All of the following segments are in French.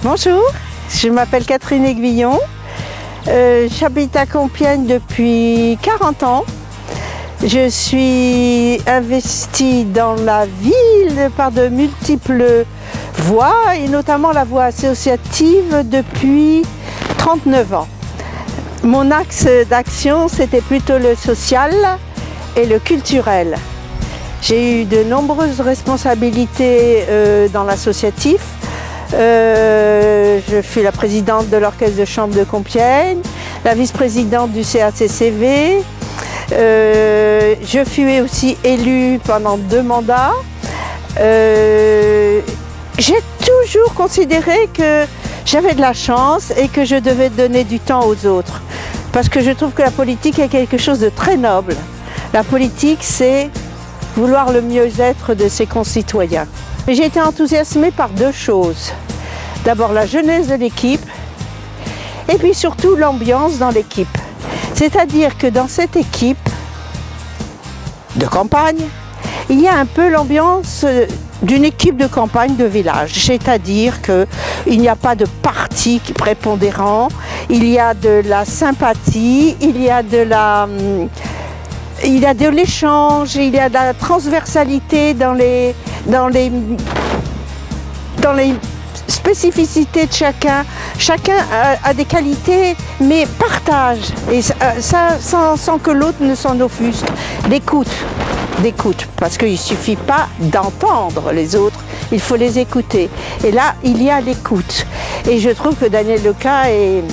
Bonjour, je m'appelle Catherine Aiguillon. J'habite à Compiègne depuis 40 ans. Je suis investie dans la ville par de multiples voies et notamment la voie associative depuis 39 ans. Mon axe d'action, c'était plutôt le social et le culturel. J'ai eu de nombreuses responsabilités dans l'associatif. Je suis la présidente de l'orchestre de chambre de Compiègne, la vice-présidente du CACCV. Je fus aussi élue pendant 2 mandats. J'ai toujours considéré que j'avais de la chance et que je devais donner du temps aux autres. Parce que je trouve que la politique est quelque chose de très noble. La politique, c'est vouloir le mieux-être de ses concitoyens. J'ai été enthousiasmée par 2 choses. D'abord la jeunesse de l'équipe et puis surtout l'ambiance dans l'équipe. C'est-à-dire que dans cette équipe de campagne, il y a un peu l'ambiance d'une équipe de campagne de village. C'est-à-dire qu'il n'y a pas de parti prépondérant, il y a de la sympathie, il y a de l'échange, il y a de la transversalité dans les spécificités de chacun. Chacun a des qualités, mais partage. Et ça sans que l'autre ne s'en offusque. D'écoute. Parce qu'il ne suffit pas d'entendre les autres, il faut les écouter. Et là, il y a l'écoute. Et je trouve que Daniel Lecas est...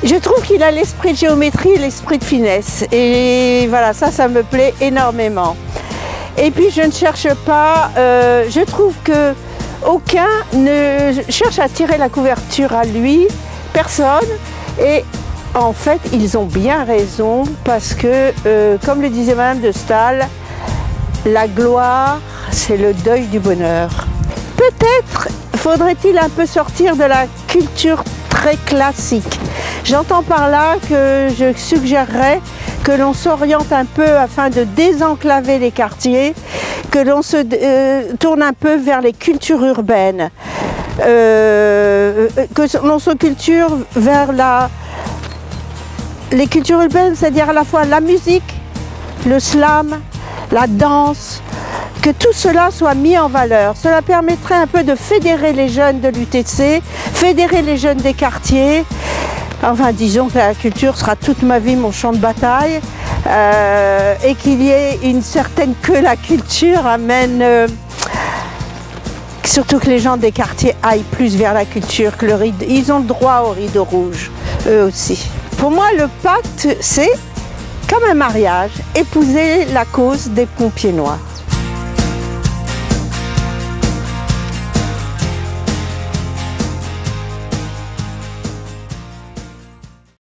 Je trouve qu'il a l'esprit de géométrie et l'esprit de finesse. Et voilà, ça me plaît énormément. Et puis je ne cherche pas, je trouve que aucun ne cherche à tirer la couverture à lui, personne. Et en fait, ils ont bien raison parce que, comme le disait Madame de Staël, la gloire, c'est le deuil du bonheur. Peut-être faudrait-il un peu sortir de la culture très classique. J'entends par là que je suggérerais que l'on s'oriente un peu afin de désenclaver les quartiers, que l'on se tourne un peu vers les cultures urbaines, que l'on se culture vers les cultures urbaines, c'est-à-dire à la fois la musique, le slam, la danse, que tout cela soit mis en valeur. Cela permettrait un peu de fédérer les jeunes de l'UTC, fédérer les jeunes des quartiers. Enfin, disons que la culture sera toute ma vie mon champ de bataille et qu'il y ait une certaine que la culture amène, surtout que les gens des quartiers aillent plus vers la culture, que ils ont le droit au rideau rouge, eux aussi. Pour moi, le pacte, c'est comme un mariage, épouser la cause des Compiègnois.